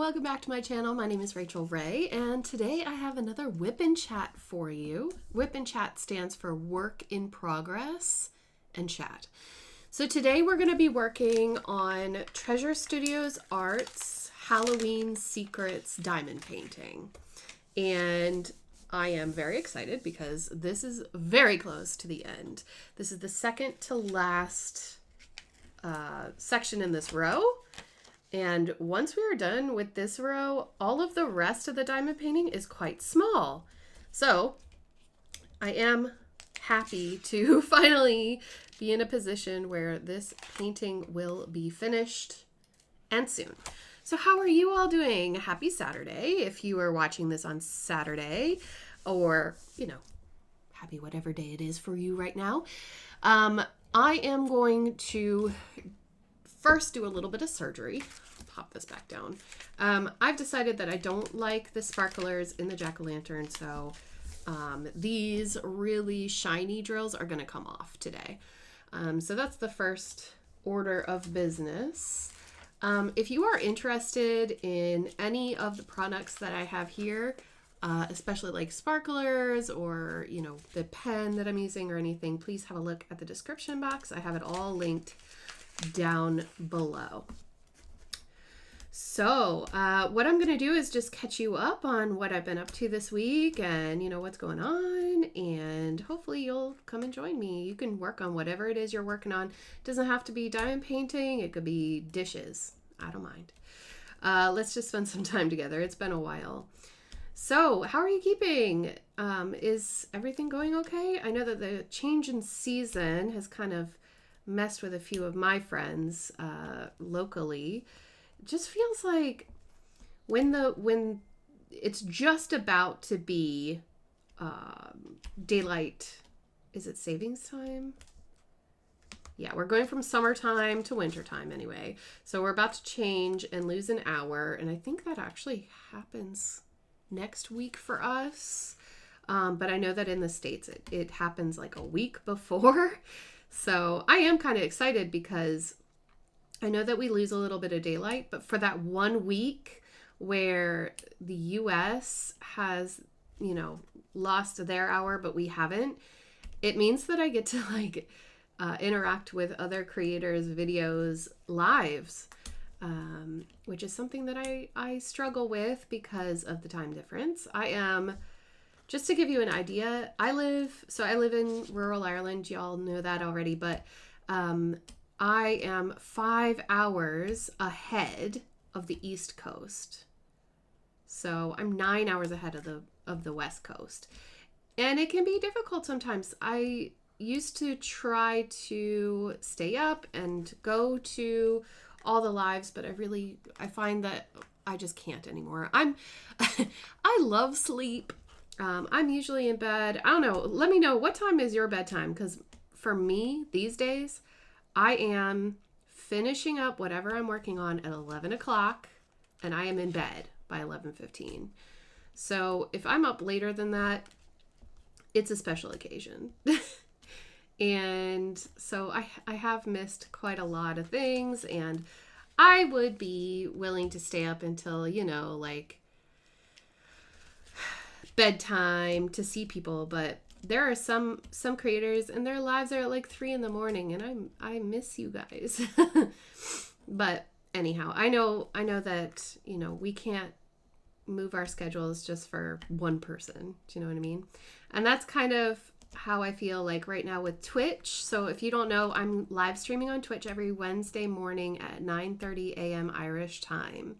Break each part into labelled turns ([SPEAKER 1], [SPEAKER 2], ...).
[SPEAKER 1] welcome back to my channel. My name is RACHELRAE, and today I have another Wipnchat for you. Wipnchat stands for Work in Progress and Chat. So today we're going to be working on Treasure Studios Art's Halloween Secrets diamond painting. And I am very excited because this is very close to the end. This is the second to last section in this row. And once we are done with this row, all of the rest of the diamond painting is quite small. So I am happy to finally be in a position where this painting will be finished and soon. So how are you all doing? Happy Saturday if you are watching this on Saturday, or, you know, happy whatever day it is for you right now. I am going to first do a little bit of surgery. Pop this back down. I've decided that I don't like the sparklers in the jack-o'-lantern, so these really shiny drills are going to come off today. So that's the first order of business. If you are interested in any of the products that I have here, especially like sparklers or, you know, the pen that I'm using or anything, please have a look at the description box. I have it all linked down below. So what I'm going to do is just catch you up on what I've been up to this week and, you know, what's going on, and hopefully you'll come and join me. You can work on whatever it is you're working on. It doesn't have to be diamond painting. It could be dishes. I don't mind. Let's just spend some time together. It's been a while. So how are you keeping? Is everything going okay? I know that the change in season has kind of messed with a few of my friends locally. It just feels like when it's just about to be daylight, is it savings time? Yeah, we're going from summertime to wintertime anyway. So we're about to change and lose an hour, and I think that actually happens next week for us. But I know that in the States it happens like a week before. So I am kind of excited because I know that we lose a little bit of daylight, but for that 1 week where the US has, you know, lost their hour, but we haven't, it means that I get to like interact with other creators' videos lives, which is something that I struggle with because of the time difference. Just to give you an idea, I live in rural Ireland. Y'all know that already, but I am 5 hours ahead of the East Coast. So I'm 9 hours ahead of the West Coast. And it can be difficult sometimes. I used to try to stay up and go to all the lives, but I find that I just can't anymore. I love sleep. I'm usually in bed. I don't know. Let me know, what time is your bedtime? Because for me these days, I am finishing up whatever I'm working on at 11 o'clock and I am in bed by 11:15. So if I'm up later than that, it's a special occasion. And so I have missed quite a lot of things, and I would be willing to stay up until, you know, like bedtime to see people, but there are some creators and their lives are at like 3 in the morning, and I miss you guys. But anyhow, I know that, you know, we can't move our schedules just for one person. Do you know what I mean? And that's kind of how I feel like right now with Twitch. So if you don't know, I'm live streaming on Twitch every Wednesday morning at 9:30 a.m. Irish time.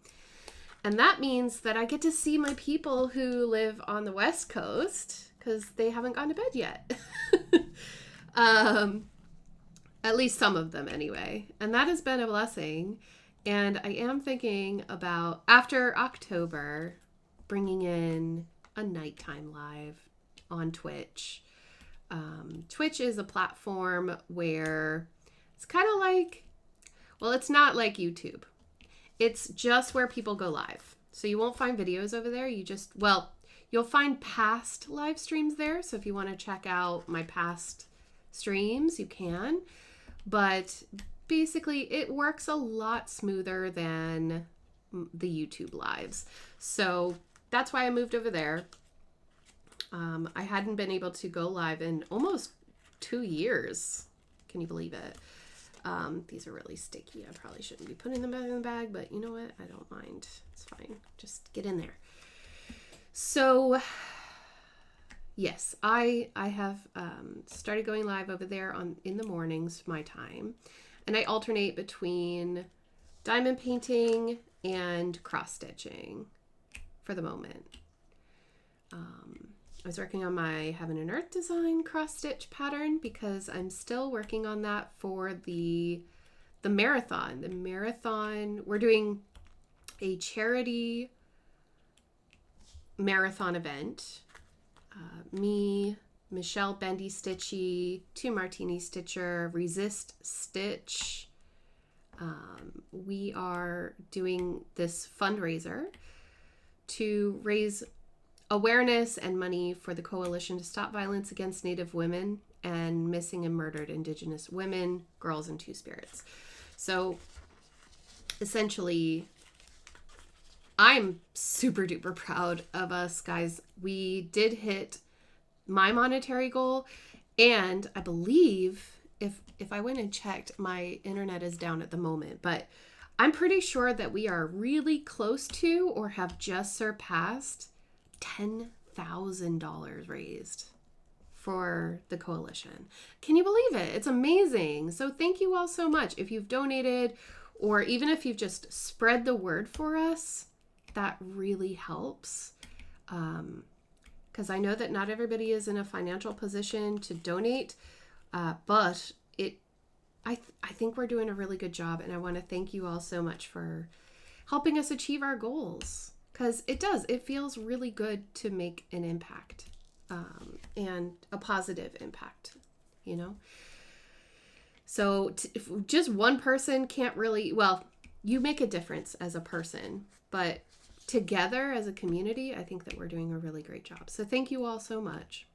[SPEAKER 1] And that means that I get to see my people who live on the West Coast because they haven't gone to bed yet. At least some of them anyway. And that has been a blessing. And I am thinking about, after October, bringing in a nighttime live on Twitch. Twitch is a platform where it's kind of like, well, it's not like YouTube. It's just where people go live. So you won't find videos over there. You'll find past live streams there. So if you want to check out my past streams, you can. But basically, it works a lot smoother than the YouTube lives. So that's why I moved over there. I hadn't been able to go live in almost 2 years. Can you believe it? These are really sticky. I probably shouldn't be putting them back in the bag, but you know what? I don't mind. It's fine. Just get in there. So yes, I have started going live over there in the mornings, my time, and I alternate between diamond painting and cross stitching for the moment. I was working on my Heaven and Earth design cross stitch pattern because I'm still working on that for the marathon. The marathon, we're doing a charity marathon event. Me, Michelle Bendy Stitchy, 2 Martini Stitcher, Resist Stitch. We are doing this fundraiser to raise awareness and money for the Coalition to Stop Violence Against Native Women and Missing and Murdered Indigenous Women, Girls, and Two-Spirits. So essentially, I'm super duper proud of us, guys. We did hit my monetary goal, and I believe if I went and checked, my internet is down at the moment, but I'm pretty sure that we are really close to or have just surpassed $10,000 raised for the coalition. Can you believe it? It's amazing. So thank you all so much. If you've donated, or even if you've just spread the word for us, that really helps. Because I know that not everybody is in a financial position to donate, but I think we're doing a really good job, and I want to thank you all so much for helping us achieve our goals. Because it feels really good to make an impact, and a positive impact, you know? So if just one person can't really, well, you make a difference as a person, but together as a community, I think that we're doing a really great job. So thank you all so much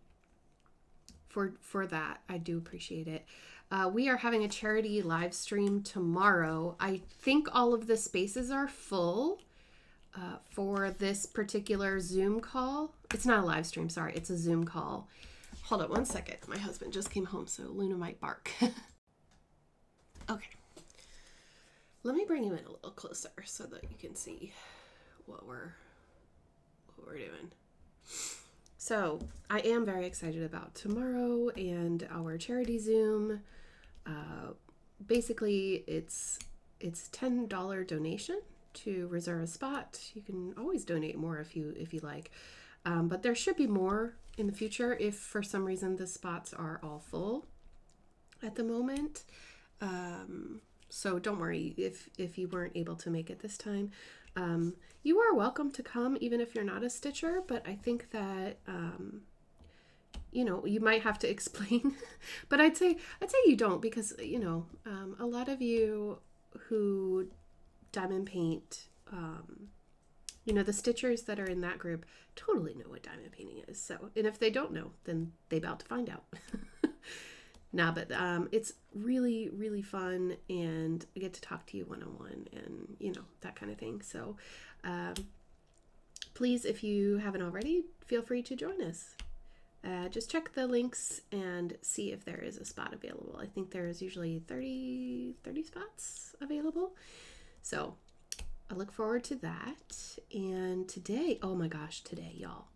[SPEAKER 1] for that. I do appreciate it. We are having a charity live stream tomorrow. I think all of the spaces are full. For this particular Zoom call. It's not a live stream, sorry. It's a Zoom call. Hold on one second. My husband just came home, so Luna might bark. Okay. Let me bring you in a little closer so that you can see what we're doing. So I am very excited about tomorrow and our charity Zoom. Basically, it's $10 donation to reserve a spot. You can always donate more if you like, but there should be more in the future if for some reason the spots are all full at the moment. So don't worry if you weren't able to make it this time. You are welcome to come even if you're not a stitcher, but I think that you might have to explain. But I'd say you don't, because a lot of you who diamond paint, the stitchers that are in that group totally know what diamond painting is. So, and if they don't know, then they about to find out. But it's really, really fun, and I get to talk to you one-on-one and, that kind of thing. So please, if you haven't already, feel free to join us. Just check the links and see if there is a spot available. I think there is usually 30 spots available. So I look forward to that. And today, oh my gosh, y'all.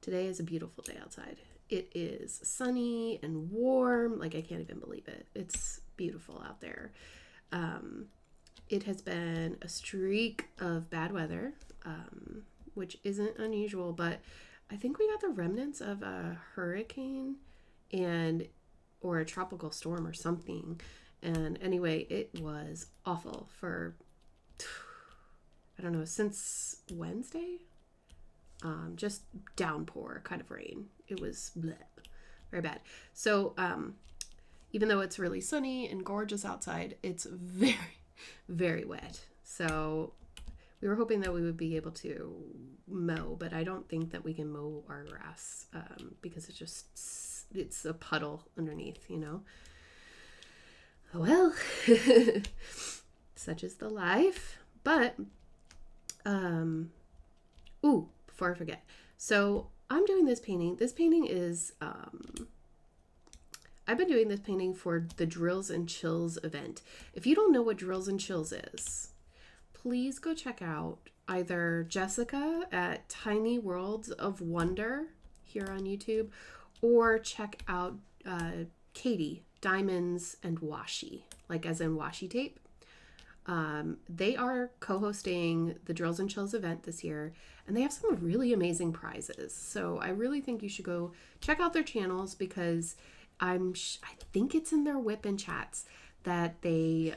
[SPEAKER 1] Today is a beautiful day outside. It is sunny and warm. Like, I can't even believe it. It's beautiful out there. It has been a streak of bad weather, which isn't unusual, but I think we got the remnants of a hurricane or a tropical storm or something. And anyway, it was awful for, I don't know, since Wednesday. Just downpour kind of rain. It was bleh, very bad. So even though it's really sunny and gorgeous outside, it's very, very wet. So we were hoping that we would be able to mow, but I don't think that we can mow our grass because it's a puddle underneath, Well, such is the life. But Ooh, before I forget. So I'm doing this painting. This painting is, I've been doing this painting for the Drills and Chills event. If you don't know what Drills and Chills is, please go check out either Jessica at Tiny Worlds of Wonder here on YouTube, or check out Katie, Diamonds and Washi, like as in washi tape. They are co-hosting the Drills and Chills event this year, and they have some really amazing prizes. So I really think you should go check out their channels, because I think it's in their Wipnchats that they,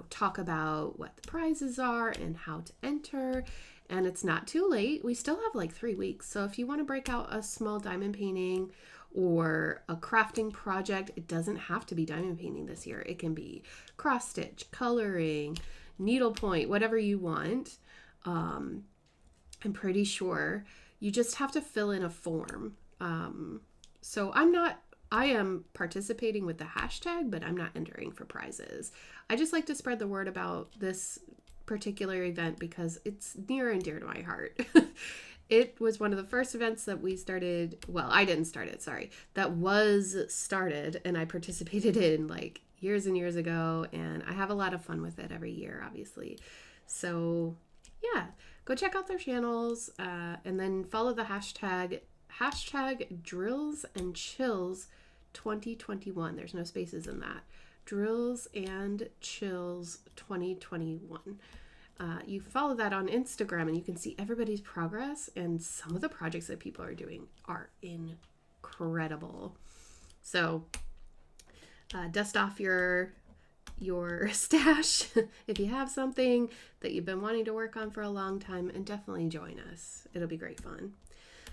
[SPEAKER 1] talk about what the prizes are and how to enter. And it's not too late. We still have like 3 weeks. So if you want to break out a small diamond painting or a crafting project, it doesn't have to be diamond painting this year. It can be cross stitch, coloring, needlepoint, whatever you want. I'm pretty sure you just have to fill in a form. So I am participating with the hashtag, but I'm not entering for prizes. I just like to spread the word about this particular event because it's near and dear to my heart. It was one of the first events that we started. Well, I didn't start it, sorry. That was started and I participated in like years and years ago, and I have a lot of fun with it every year, obviously. So yeah, go check out their channels and then follow the hashtag Drills and Chills 2021. There's no spaces in that. Drills and Chills 2021. You follow that on Instagram and you can see everybody's progress, and some of the projects that people are doing are incredible. So dust off your stash if you have something that you've been wanting to work on for a long time, and definitely join us. It'll be great fun.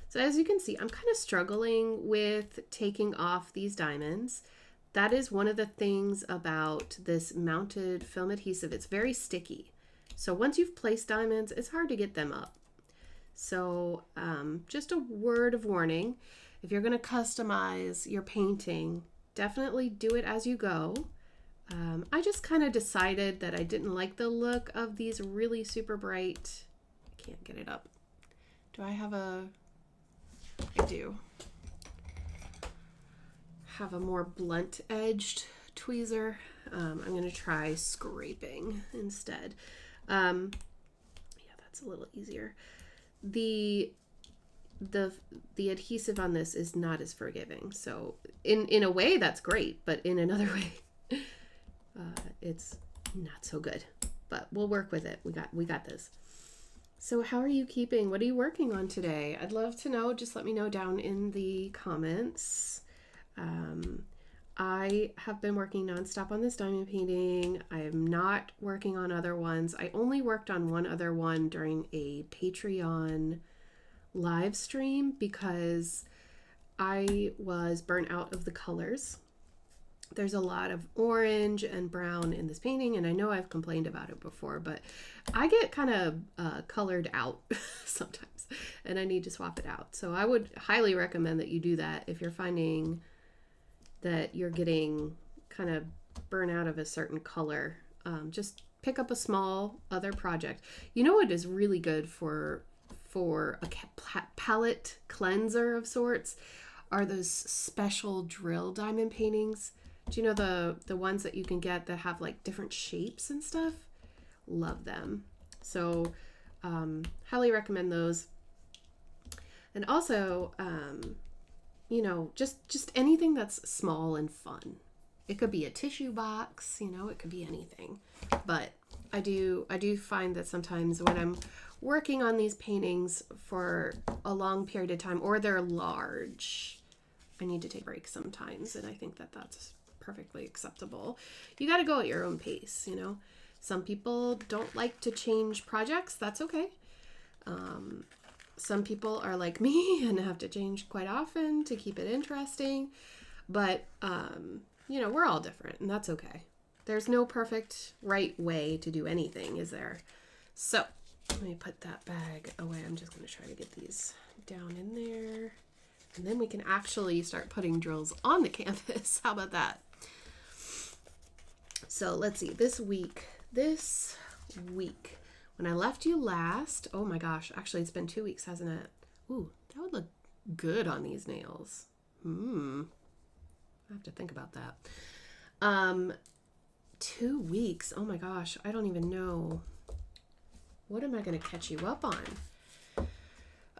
[SPEAKER 1] So as you can see, I'm kind of struggling with taking off these diamonds. That is one of the things about this mounted film adhesive. It's very sticky. So once you've placed diamonds, it's hard to get them up. So just a word of warning, if you're going to customize your painting, definitely do it as you go. I just kind of decided that I didn't like the look of these really super bright. I can't get it up. Do I have a... I do have a more blunt-edged tweezer. I'm going to try scraping instead. Yeah, that's a little easier. The adhesive on this is not as forgiving. So in a way that's great, but in another way it's not so good. But we'll work with it. We got this. So how are you keeping? What are you working on today? I'd love to know. Just let me know down in the comments. I have been working nonstop on this diamond painting. I am not working on other ones. I only worked on one other one during a Patreon live stream because I was burnt out of the colors. There's a lot of orange and brown in this painting, and I know I've complained about it before, but I get kind of colored out sometimes, and I need to swap it out. So I would highly recommend that you do that if you're finding that you're getting kind of burnt out of a certain color. Just pick up a small other project. You know what is really good for a palette cleanser of sorts are those special drill diamond paintings. Do you know the ones that you can get that have like different shapes and stuff? Love them. So highly recommend those. And also, just anything that's small and fun. It could be a tissue box, it could be anything. But I do find that sometimes when I'm working on these paintings for a long period of time, or they're large, I need to take breaks sometimes, and I think that that's perfectly acceptable. You got to go at your own pace, Some people don't like to change projects. That's okay. Some people are like me and have to change quite often to keep it interesting. But, we're all different, and that's okay. There's no perfect right way to do anything, is there? So let me put that bag away. I'm just going to try to get these down in there. And then we can actually start putting drills on the canvas. How about that? So let's see. This week, when when I left you last, oh my gosh, actually it's been 2 weeks, hasn't it? Ooh, that would look good on these nails. I have to think about that. 2 weeks. Oh my gosh, I don't even know. What am I going to catch you up on?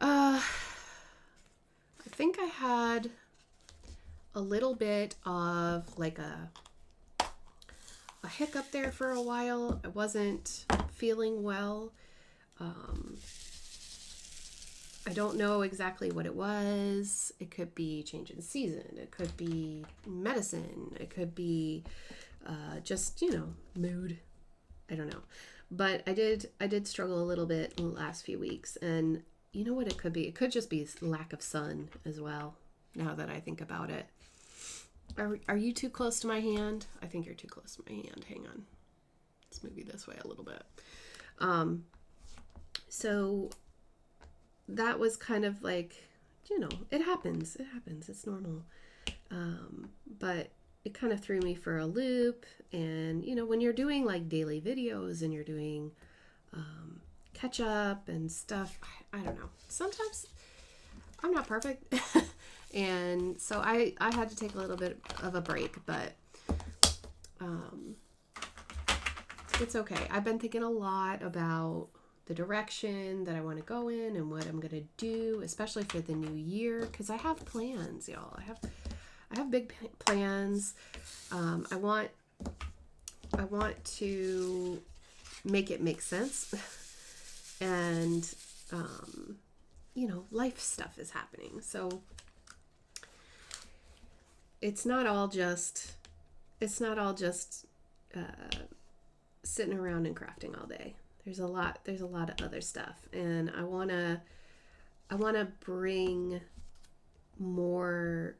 [SPEAKER 1] I think I had a little bit of like a hiccup there for a while. I wasn't feeling well. I don't know exactly what it was. It could be change in season. It could be medicine. It could be just, mood. I don't know. But I did struggle a little bit in the last few weeks. And you know what it could be? It could just be lack of sun as well, now that I think about it. Are you too close to my hand? I think you're too close to my hand. Hang on. Let's move you this way a little bit. So that was kind of like, it happens. It happens. It's normal. But it kind of threw me for a loop. And, when you're doing like daily videos and you're doing catch up and stuff, I don't know. Sometimes I'm not perfect. And so I had to take a little bit of a break, but it's okay. I've been thinking a lot about the direction that I want to go in and what I'm going to do, especially for the new year, because I have plans, y'all. I have big plans. I want to make it make sense. And life stuff is happening. So it's not all just sitting around and crafting all day. There's a lot of other stuff, and I want to bring more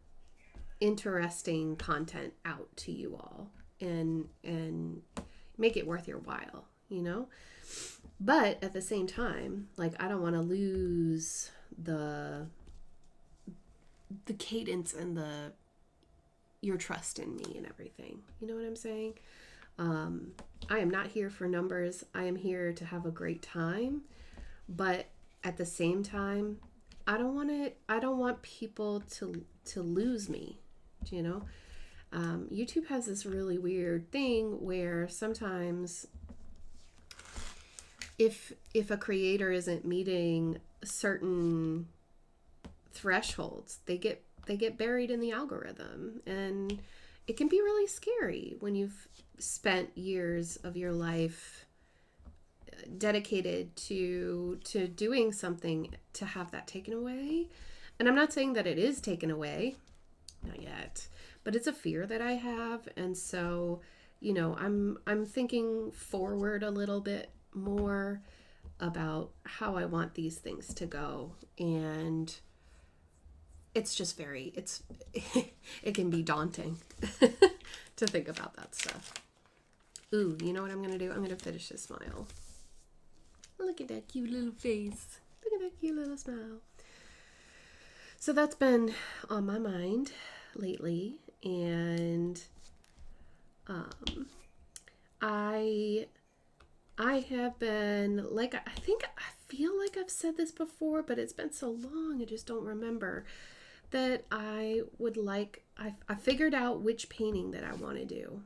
[SPEAKER 1] interesting content out to you all and make it worth your while, But at the same time, like, I don't want to lose the cadence and your trust in me and everything. You know what I'm saying? I am not here for numbers. I am here to have a great time. But at the same time, I don't want people to lose me, YouTube has this really weird thing where sometimes if a creator isn't meeting certain thresholds, they get buried in the algorithm, and it can be really scary when you've spent years of your life dedicated to doing something to have that taken away. And I'm not saying that it is taken away, not yet, but it's a fear that I have. And so, I'm thinking forward a little bit more about how I want these things to go. And it's just it can be daunting to think about that stuff. Ooh, you know what I'm going to do? I'm going to finish this smile. Look at that cute little face. Look at that cute little smile. So that's been on my mind lately. And I have been, like, I feel like I've said this before, but it's been so long, I just don't remember, that I would like, I figured out which painting that I want to do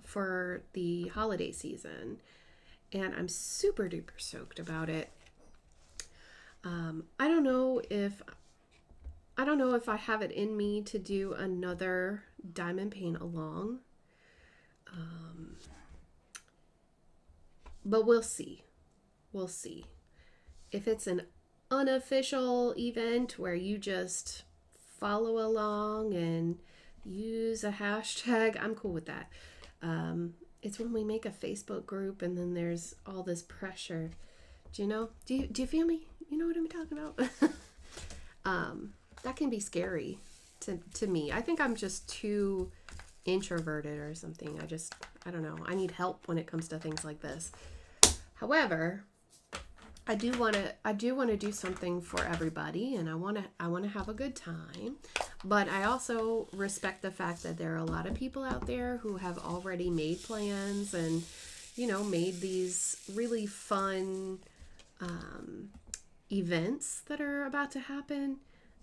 [SPEAKER 1] for the holiday season, and I'm super duper stoked about it. I don't know if I have it in me to do another diamond paint along, but we'll see. We'll see. If it's an unofficial event where you just follow along and use a hashtag, I'm cool with that. It's when we make a Facebook group and then there's all this pressure. Do you feel me? You know what I'm talking about? That can be scary to me. I think I'm just too introverted or something. I don't know. I need help when it comes to things like this. However, I do want to do something for everybody, and I want to have a good time. But I also respect the fact that there are a lot of people out there who have already made plans and made these really fun events that are about to happen.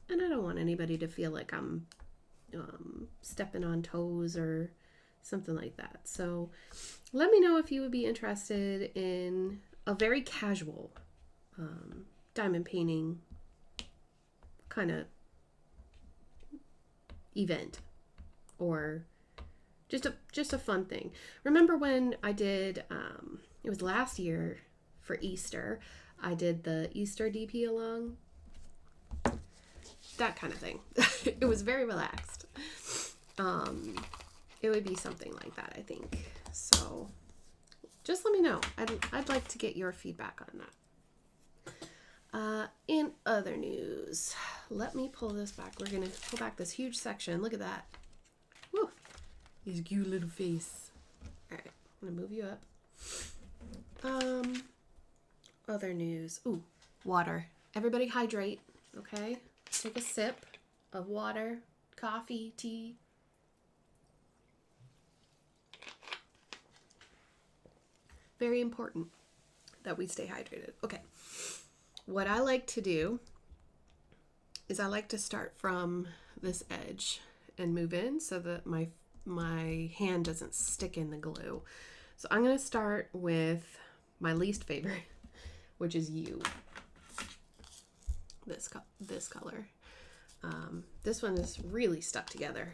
[SPEAKER 1] And I don't want anybody to feel like I'm stepping on toes or something like that. So let me know if you would be interested in a very casual diamond painting kind of event, or just a fun thing. Remember when I did it was last year for Easter, I did the Easter DP along, that kind of thing. It was very relaxed. It would be something like that, I think. So just let me know. I'd like to get your feedback on that. In other news, let me pull this back. We're going to pull back this huge section. Look at that. Woo! His cute little face. All right, I'm going to move you up. Other news. Ooh, water. Everybody hydrate, okay? Take a sip of water, coffee, tea. Very important that we stay hydrated. Okay. What I like to do is I like to start from this edge and move in so that my hand doesn't stick in the glue. So I'm going to start with my least favorite, which is you. This color. This one is really stuck together,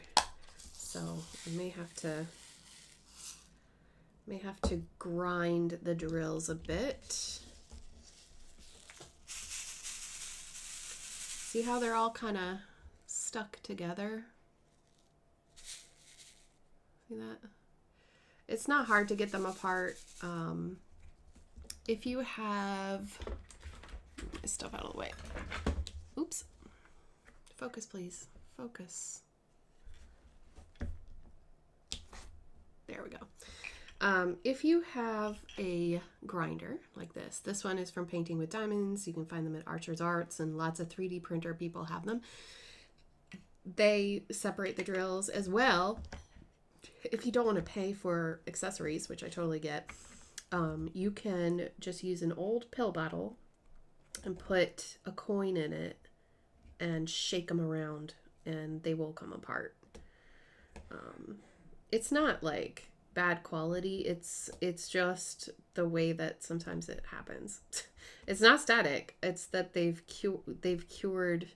[SPEAKER 1] so I may have to grind the drills a bit. See how they're all kind of stuck together? See that? It's not hard to get them apart. If you have... Move my stuff out of the way. Oops. Focus, please. Focus. There we go. If you have a grinder like this one is from Painting with Diamonds. You can find them at Archer's Arts, and lots of 3D printer people have them. They separate the drills as well. If you don't want to pay for accessories, which I totally get, you can just use an old pill bottle and put a coin in it and shake them around, and they will come apart. It's not like bad quality. It's just the way that sometimes it happens. It's not static. It's that they've cured.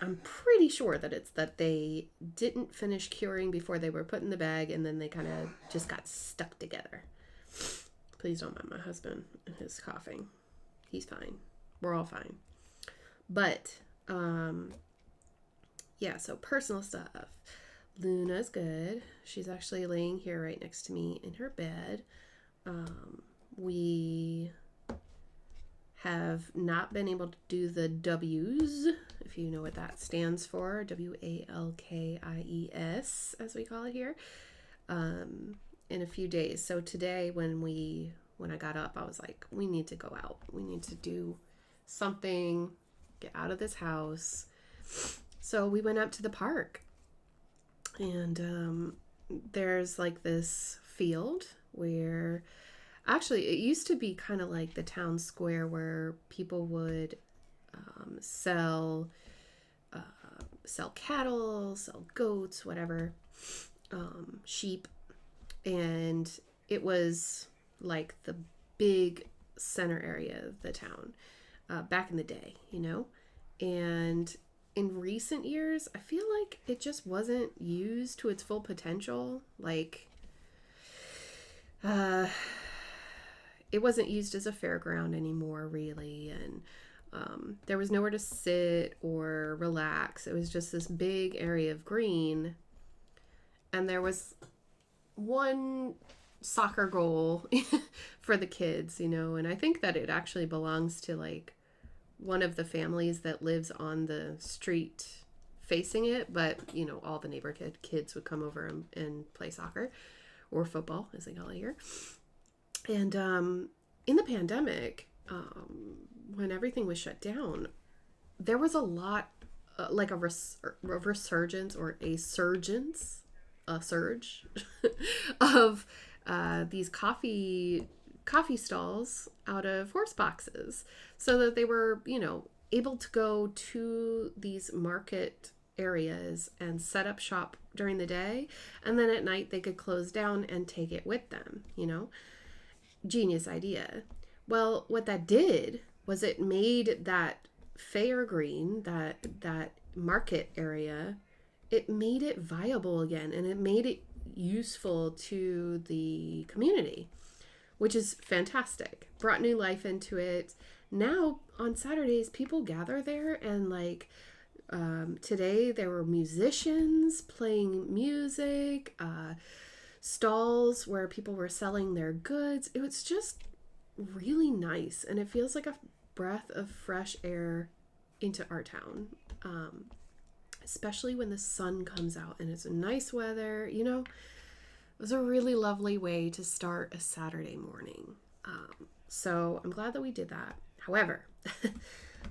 [SPEAKER 1] I'm pretty sure that it's that they didn't finish curing before they were put in the bag, and then they kind of just got stuck together. Please don't mind my husband and his coughing. He's fine. We're all fine. But yeah, so personal stuff. Luna's good. She's actually laying here right next to me in her bed. We have not been able to do the W's, if you know what that stands for. WALKIES, as we call it here, in a few days. So today when I got up, I was like, we need to go out. We need to do something, get out of this house. So we went up to the park. And there's like this field where actually it used to be kind of like the town square where people would sell cattle, sell goats, whatever, sheep. And it was like the big center area of the town back in the day, and in recent years, I feel like it just wasn't used to its full potential. Like, it wasn't used as a fairground anymore, really. And there was nowhere to sit or relax. It was just this big area of green. And there was one soccer goal for the kids, and I think that it actually belongs to like one of the families that lives on the street facing it, but all the neighborhood kids would come over and play soccer or football, as they call it here. And in the pandemic, when everything was shut down, there was a lot like a resurgence or a surgence a surge of these coffee stalls out of horse boxes, so that they were, able to go to these market areas and set up shop during the day, and then at night they could close down and take it with them. Genius idea. Well, what that did was it made that fair green, that market area, it made it viable again, and it made it useful to the community, which is fantastic. Brought new life into it. Now on Saturdays, people gather there, and today there were musicians playing music, stalls where people were selling their goods. It was just really nice, and it feels like a breath of fresh air into our town, especially when the sun comes out and it's nice weather. It was a really lovely way to start a Saturday morning. So I'm glad that we did that. However,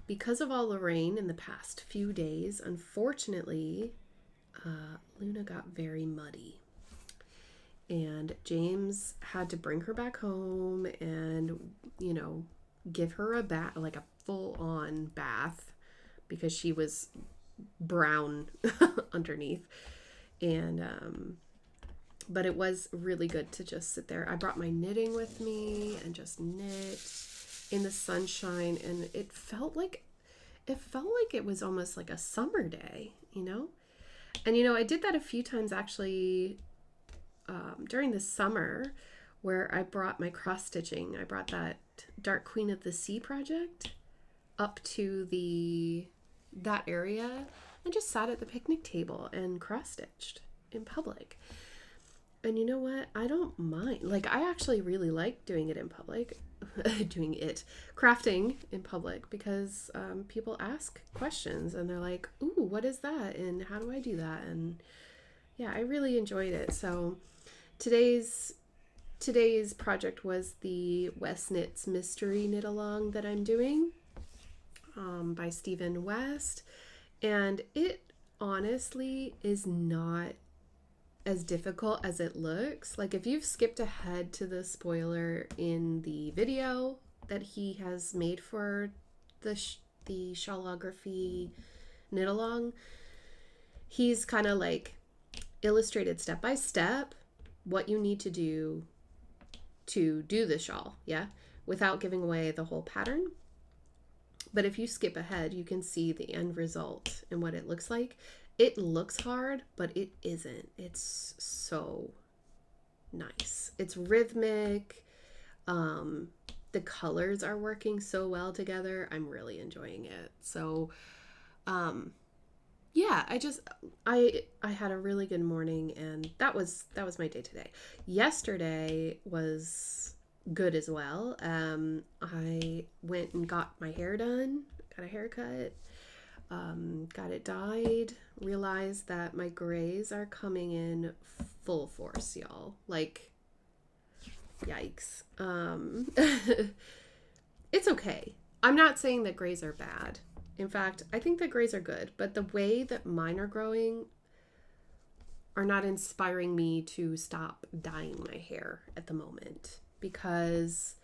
[SPEAKER 1] because of all the rain in the past few days, unfortunately, Luna got very muddy. And James had to bring her back home and, give her a bath, like a full-on bath, because she was brown underneath. And, but it was really good to just sit there. I brought my knitting with me and just knit in the sunshine, and it felt like it was almost like a summer day, And, I did that a few times actually during the summer, where I brought my cross stitching. I brought that Dark Queen of the Sea project up to that area and just sat at the picnic table and cross stitched in public. And you know what? I don't mind. I actually really like doing it in public, crafting in public, because people ask questions and they're like, ooh, what is that? And how do I do that? And yeah, I really enjoyed it. So today's project was the West Knits Mystery Knit Along that I'm doing by Stephen West. And it honestly is not as difficult as it looks. If you've skipped ahead to the spoiler in the video that he has made for the Shawlography Knit Along, he's kind of illustrated step by step what you need to do the shawl, without giving away the whole pattern. But if you skip ahead, you can see the end result and what it looks like. It looks hard, but it isn't. It's so nice. It's rhythmic. The colors are working so well together. I'm really enjoying it. So, yeah, I had a really good morning, and that was my day today. Yesterday was good as well. I went and got my hair done, got a haircut, got it dyed, realized that my grays are coming in full force, y'all. Yikes. It's okay. I'm not saying that grays are bad. In fact, I think that grays are good, but the way that mine are growing are not inspiring me to stop dyeing my hair at the moment, because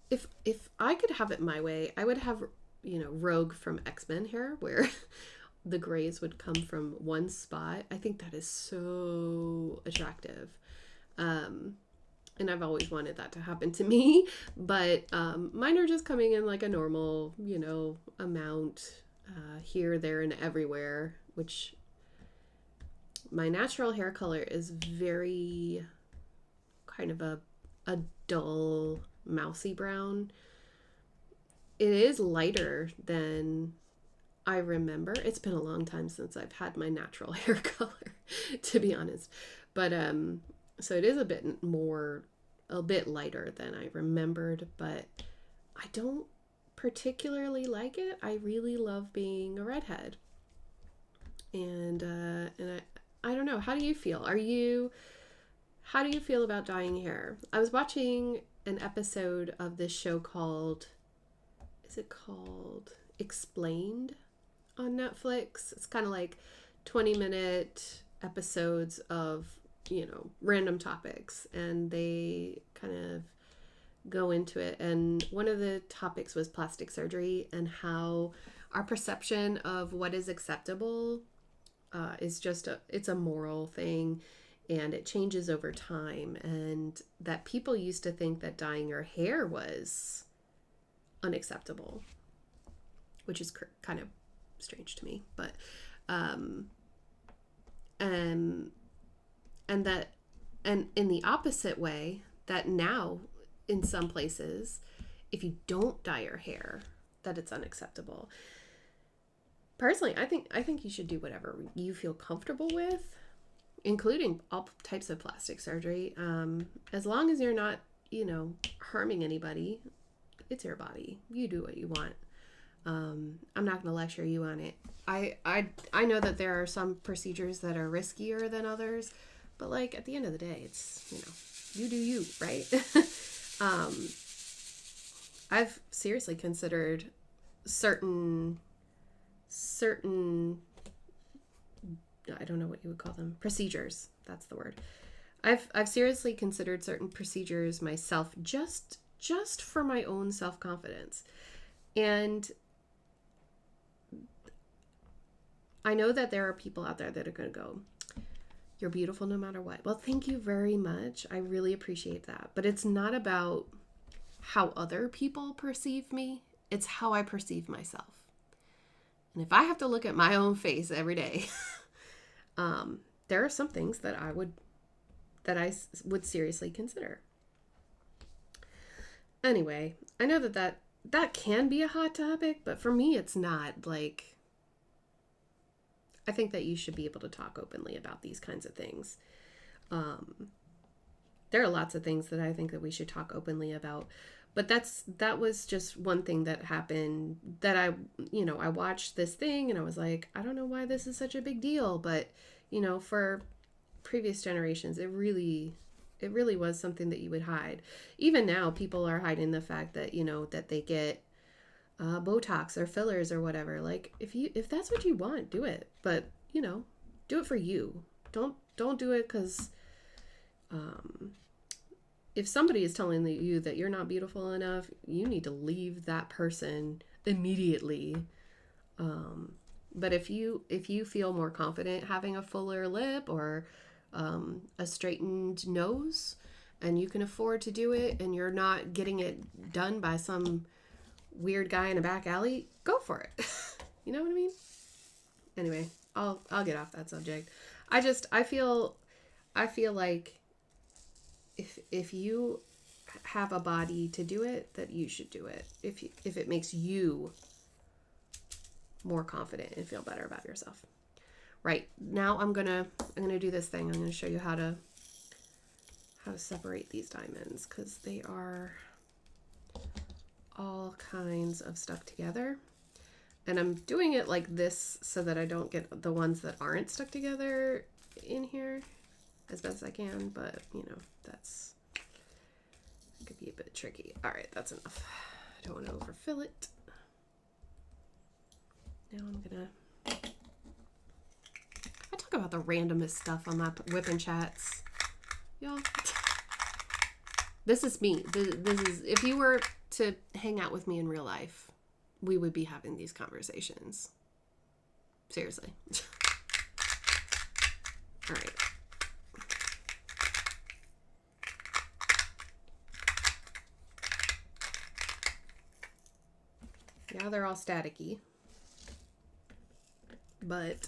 [SPEAKER 1] if I could have it my way, I would have, Rogue from X-Men hair, where the grays would come from one spot. I think that is so attractive. And I've always wanted that to happen to me, but mine are just coming in like a normal, amount here, there, and everywhere, which my natural hair color is very kind of a dull, mousy brown. It is lighter than I remember. It's been a long time since I've had my natural hair color, to be honest. But so it is a bit lighter than I remembered, but I don't particularly like it. I really love being a redhead. And I don't know. How do you feel? How do you feel about dyeing hair? I was watching an episode of this show called Explained on Netflix. It's kind of like 20-minute episodes of, random topics, and they kind of go into it. And one of the topics was plastic surgery and how our perception of what is acceptable is just it's a moral thing, and it changes over time, and that people used to think that dyeing your hair was unacceptable, which is kind of strange to me, but and in the opposite way, that now in some places, if you don't dye your hair, that it's unacceptable. Personally, I think you should do whatever you feel comfortable with, including all types of plastic surgery. As long as you're not, harming anybody, it's your body. You do what you want. I'm not going to lecture you on it. I know that there are some procedures that are riskier than others, but like at the end of the day, it's, you do you, right? I've seriously considered certain, I don't know what you would call them, procedures. That's the word. I've seriously considered certain procedures myself, just for my own self-confidence. And I know that there are people out there that are going to go, you're beautiful no matter what. Well, thank you very much. I really appreciate that. But it's not about how other people perceive me. It's how I perceive myself. And if I have to look at my own face every day, there are some things that I would seriously consider. Anyway, I know that can be a hot topic, but for me, it's not. Like, I think that you should be able to talk openly about these kinds of things. There are lots of things that I think that we should talk openly about, but that was just one thing that happened that I watched this thing and I was like, I don't know why this is such a big deal, but for previous generations, it really was something that you would hide. Even now, people are hiding the fact that, that they get Botox or fillers or whatever. Like, if that's what you want, do it. But, do it for you. Don't do it because if somebody is telling you that you're not beautiful enough, you need to leave that person immediately. But if you feel more confident having a fuller lip or a straightened nose, and you can afford to do it, and you're not getting it done by some weird guy in a back alley, go for it. You know what I mean? Anyway, I'll get off that subject. I feel like if you have a body to do it, that you should do it. If it makes you more confident and feel better about yourself. Right, now I'm gonna do this thing. I'm gonna show you how to separate these diamonds, because they are all kinds of stuck together. And I'm doing it like this so that I don't get the ones that aren't stuck together in here as best as I can, but that could be a bit tricky. All right, that's enough. I don't want to overfill it. Now I'm gonna talk about the randomest stuff on my Wipnchats, y'all. This is me. This is, if you were to hang out with me in real life, we would be having these conversations. Seriously. All right. Yeah, they're all staticky, but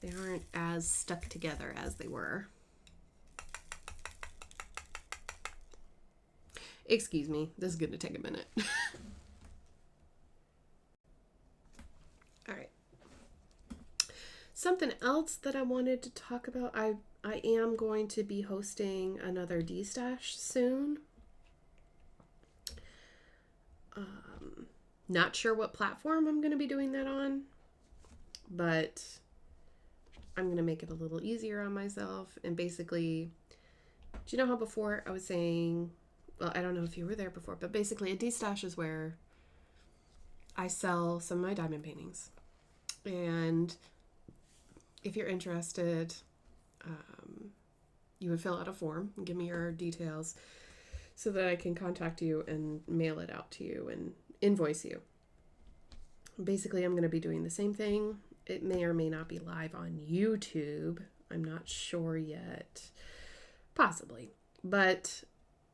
[SPEAKER 1] they aren't as stuck together as they were. Excuse me, this is going to take a minute. All right. Something else that I wanted to talk about, I am going to be hosting another D-Stash soon. Not sure what platform I'm going to be doing that on, but I'm going to make it a little easier on myself. And basically, do you know how before I was saying, well, I don't know if you were there before, but basically a D-Stash is where I sell some of my diamond paintings. And if you're interested, you would fill out a form and give me your details so that I can contact you and mail it out to you and invoice you. Basically, I'm going to be doing the same thing. It may or may not be live on YouTube. I'm not sure yet. Possibly. But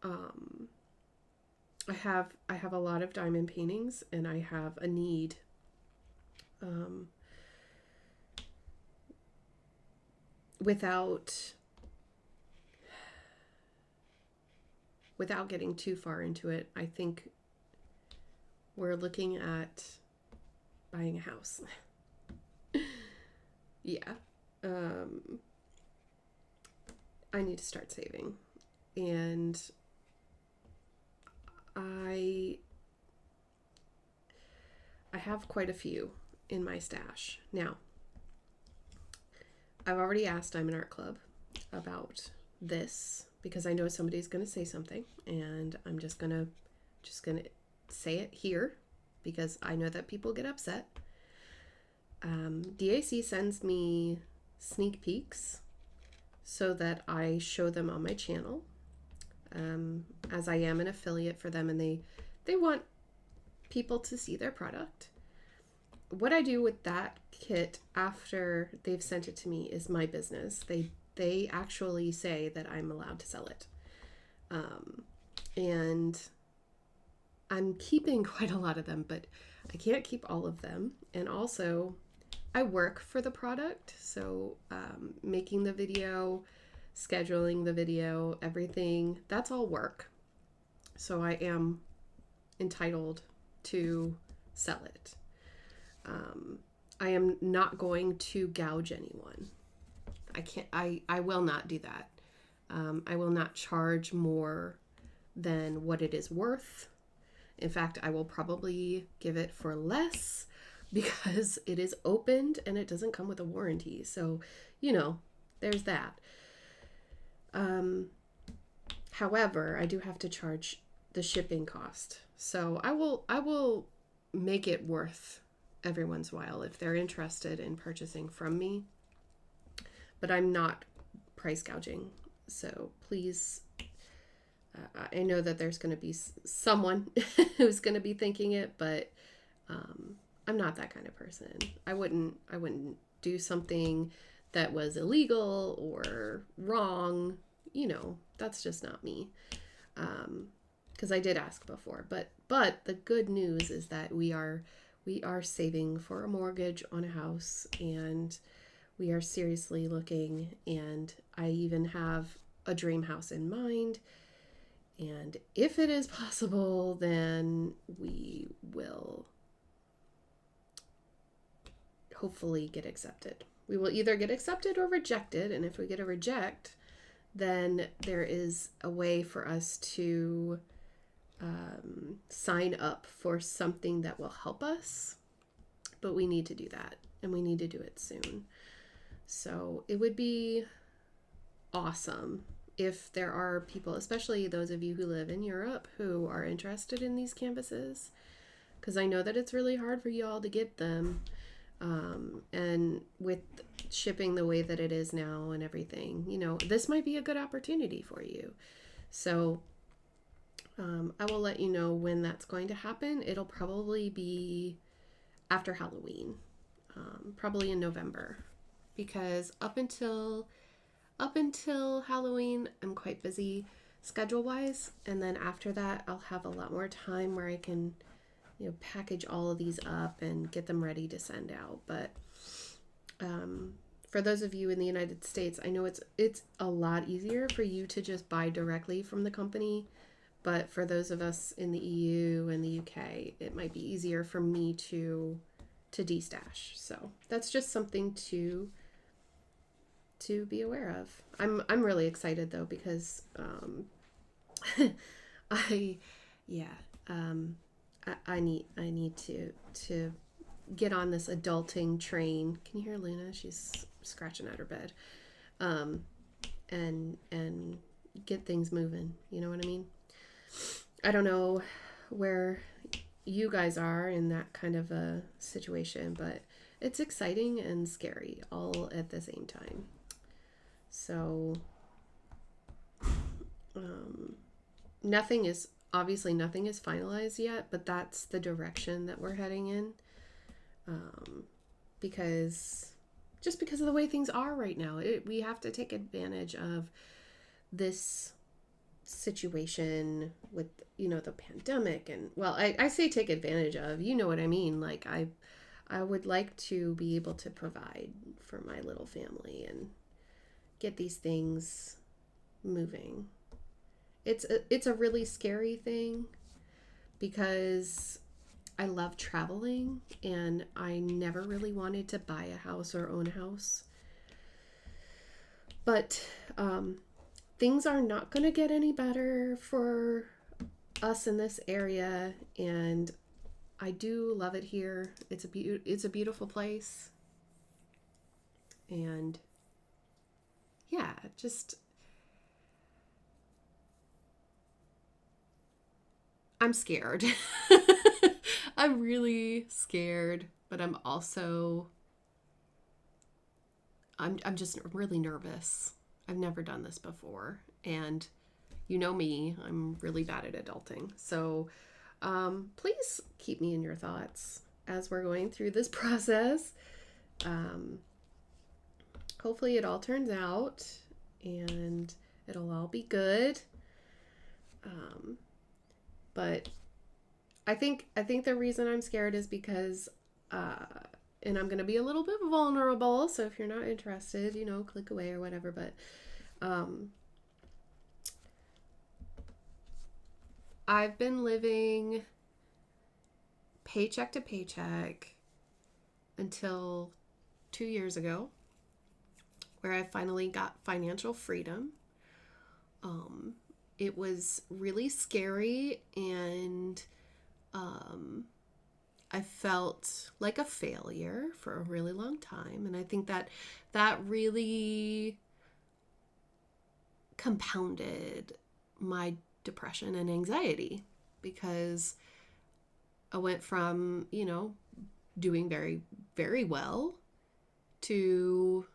[SPEAKER 1] I have a lot of diamond paintings, and I have a need without getting too far into it. I think we're looking at buying a house. Yeah. I need to start saving, and I have quite a few in my stash. Now, I've already asked Diamond Art Club about this because I know somebody's going to say something, and I'm just going to say it here because I know that people get upset. DAC sends me sneak peeks so that I show them on my channel, as I am an affiliate for them, and they want people to see their product. What I do with that kit after they've sent it to me is my business. They actually say that I'm allowed to sell it. And I'm keeping quite a lot of them, but I can't keep all of them. And also, I work for the product, so making the video, scheduling the video, everything, that's all work. So I am entitled to sell it. I am not going to gouge anyone. I will not do that. I will not charge more than what it is worth. In fact, I will probably give it for less because it is opened and it doesn't come with a warranty. So, there's that. However, I do have to charge the shipping cost. So I will make it worth everyone's while if they're interested in purchasing from me. But I'm not price gouging. So please, I know that there's going to be someone who's going to be thinking it, but I'm not that kind of person. I wouldn't do something that was illegal or wrong. That's just not me. Because I did ask before, but the good news is that we are saving for a mortgage on a house, and we are seriously looking, and I even have a dream house in mind. And if it is possible, then we will hopefully get accepted. We will either get accepted or rejected, and if we get a reject, then there is a way for us to sign up for something that will help us, but we need to do that, and we need to do it soon. So it would be awesome if there are people, especially those of you who live in Europe, who are interested in these canvases, because I know that it's really hard for y'all to get them, and with shipping the way that it is now and everything, this might be a good opportunity for you. So I will let you know when that's going to happen. It'll probably be after Halloween, probably in November, because up until Halloween, I'm quite busy schedule-wise, and then after that, I'll have a lot more time where I can, package all of these up and get them ready to send out. But for those of you in the United States, I know it's a lot easier for you to just buy directly from the company. But for those of us in the EU and the UK, it might be easier for me to destash. So that's just something to be aware of. I'm really excited though, because I need to get on this adulting train. Can you hear Luna? She's scratching at her bed. And get things moving. You know what I mean? I don't know where you guys are in that kind of a situation, but it's exciting and scary all at the same time. So nothing is finalized yet, but that's the direction that we're heading in. Because of the way things are right now, we have to take advantage of this situation with, the pandemic. And well, I say take advantage of, you know what I mean? Like I would like to be able to provide for my little family and get these things moving. It's a really scary thing because I love traveling and I never really wanted to buy a house or own a house. But things are not going to get any better for us in this area, and I do love it here. It's a beautiful place. And yeah, I'm scared. I'm really scared, but I'm just really nervous. I've never done this before, and you know me, I'm really bad at adulting. So please keep me in your thoughts as we're going through this process. Hopefully it all turns out and it'll all be good. But I think the reason I'm scared is because, and I'm going to be a little bit vulnerable. So if you're not interested, click away or whatever. But I've been living paycheck to paycheck until 2 years ago, where I finally got financial freedom. It was really scary, and I felt like a failure for a really long time. And I think that really compounded my depression and anxiety, because I went from, doing very, very well to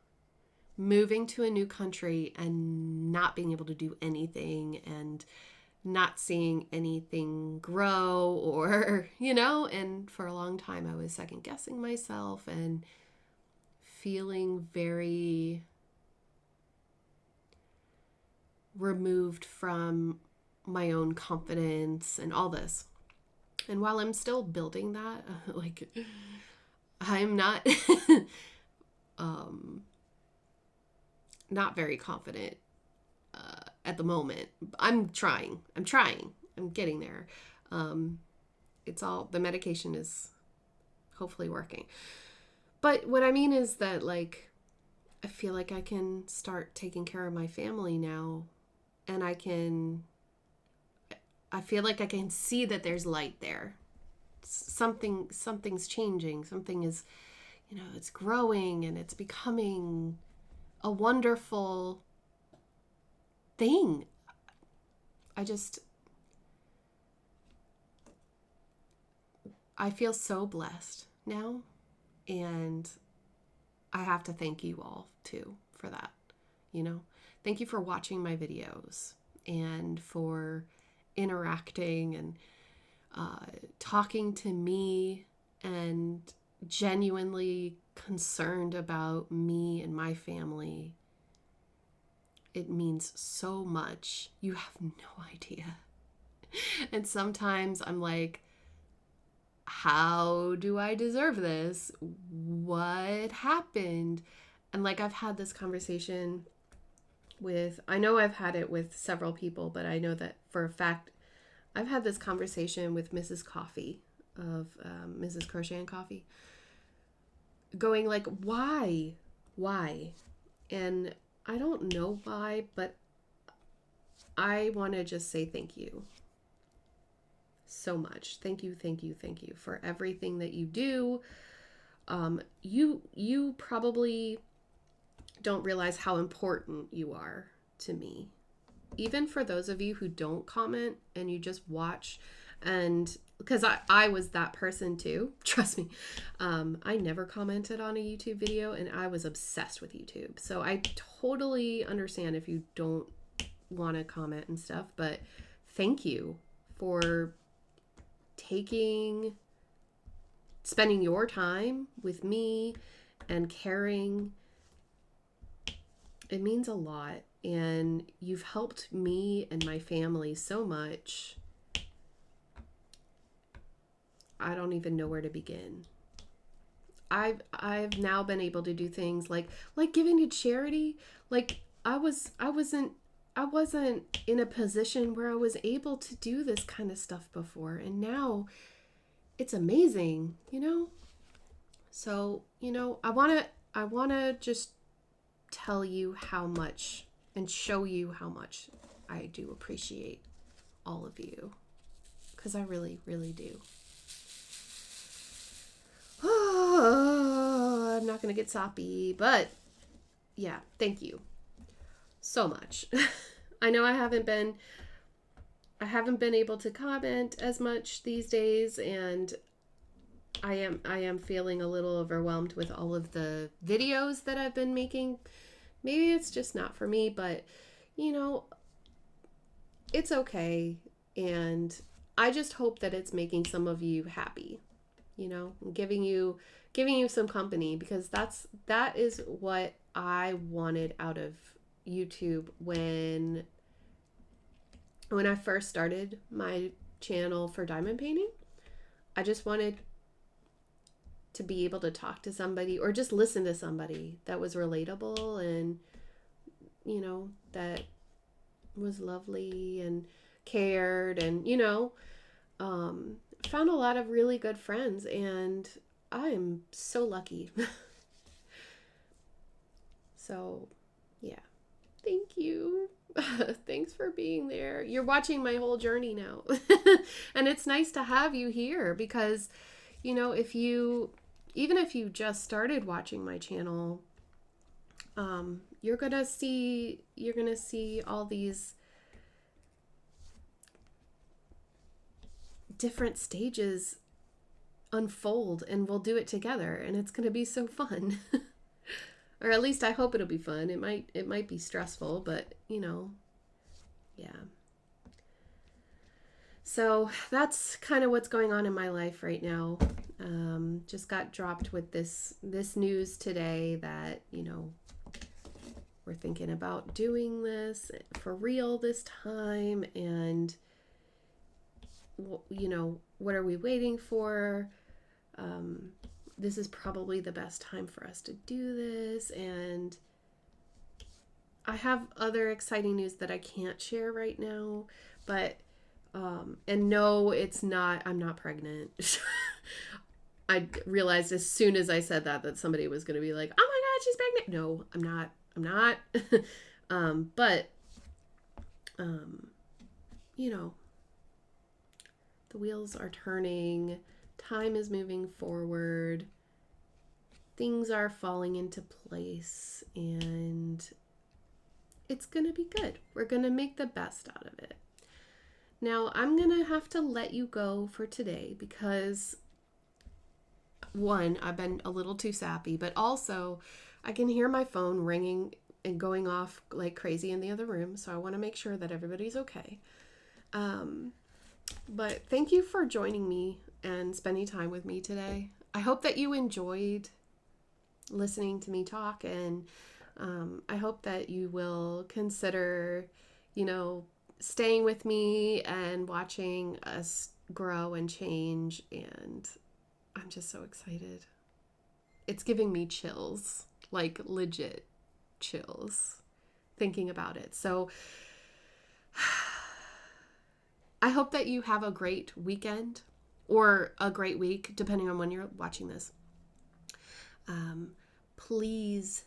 [SPEAKER 1] moving to a new country and not being able to do anything and not seeing anything grow or, and for a long time I was second guessing myself and feeling very removed from my own confidence and all this. And while I'm still building that, I'm not not very confident at the moment. I'm trying. I'm getting there. The medication is hopefully working. But what I mean is that, I feel like I can start taking care of my family now, and I feel like I can see that there's light there. Something's changing. Something is, it's growing and it's becoming a wonderful thing. I feel so blessed now, and I have to thank you all too for that. Thank you for watching my videos and for interacting and talking to me and genuinely concerned about me and my family. It means so much. You have no idea. And sometimes I'm like, how do I deserve this? What happened? And I've had this conversation I know I've had it with several people, but I know that for a fact I've had this conversation with Mrs. Coffee of Mrs. Crochet and Coffee, going why? And I don't know why, but I want to just say thank you so much. Thank you for everything that you do. You probably don't realize how important you are to me. Even for those of you who don't comment and you just watch and because I was that person too. Trust me. I never commented on a YouTube video, and I was obsessed with YouTube. So I totally understand if you don't want to comment and stuff, but thank you for spending your time with me and caring. It means a lot, and you've helped me and my family so much. I don't even know where to begin. I've now been able to do things like giving to charity. Like I wasn't in a position where I was able to do this kind of stuff before, and now it's amazing, you know? So, you know, I want to just tell you how much and show you how much I do appreciate all of you, because I really, really do. Oh, I'm not going to get soppy, but yeah, thank you so much. I know I haven't been able to comment as much these days, and I am feeling a little overwhelmed with all of the videos that I've been making. Maybe it's just not for me, but you know, it's okay. And I just hope that it's making some of you happy, you know, giving you some company, because that is what I wanted out of YouTube when I first started my channel for diamond painting. I just wanted to be able to talk to somebody or just listen to somebody that was relatable and, you know, that was lovely and cared, and, you know, found a lot of really good friends, and I'm so lucky. So, yeah. Thank you. Thanks for being there. You're watching my whole journey now. And it's nice to have you here because, you know, even if you just started watching my channel, you're going to see all these different stages unfold, and we'll do it together, and it's going to be so fun. Or at least I hope it'll be fun. It might be stressful, but you know, yeah. So that's kind of what's going on in my life right now. Just got dropped with this news today that, you know, we're thinking about doing this for real this time, and you know, what are we waiting for? This is probably the best time for us to do this, and I have other exciting news that I can't share right now, but and no, it's not, I'm not pregnant. I realized as soon as I said that somebody was going to be like, oh my God, she's pregnant. No, I'm not. But, you know, the wheels are turning, time is moving forward, things are falling into place, and it's going to be good. We're going to make the best out of it. Now, I'm going to have to let you go for today because, one, I've been a little too sappy, but also I can hear my phone ringing and going off like crazy in the other room, so I want to make sure that everybody's okay. But thank you for joining me and spending time with me today. I hope that you enjoyed listening to me talk, and I hope that you will consider, you know, staying with me and watching us grow and change, and I'm just so excited. It's giving me chills, like legit chills, thinking about it. So I hope that you have a great weekend or a great week, depending on when you're watching this. Please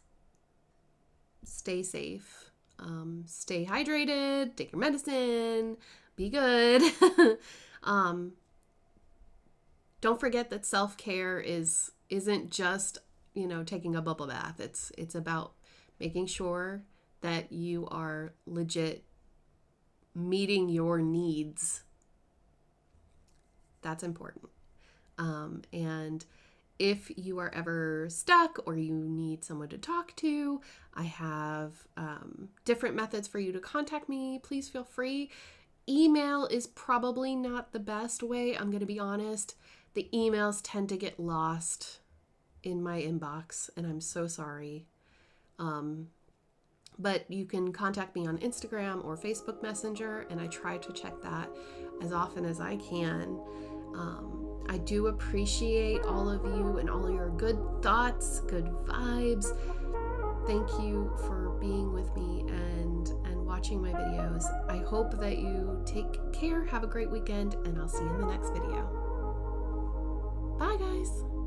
[SPEAKER 1] stay safe. Stay hydrated, take your medicine, be good. Don't forget that self-care isn't just, you know, taking a bubble bath. It's about making sure that you are legit meeting your needs That's important. And if you are ever stuck or you need someone to talk to, I have different methods for you to contact me. Please feel free. Email is probably not the best way. I'm going to be honest. The emails tend to get lost in my inbox, and I'm so sorry. But you can contact me on Instagram or Facebook Messenger, and I try to check that as often as I can. I do appreciate all of you and all your good thoughts, good vibes. Thank you for being with me and watching my videos. I hope that you take care, have a great weekend, and I'll see you in the next video. Bye, guys.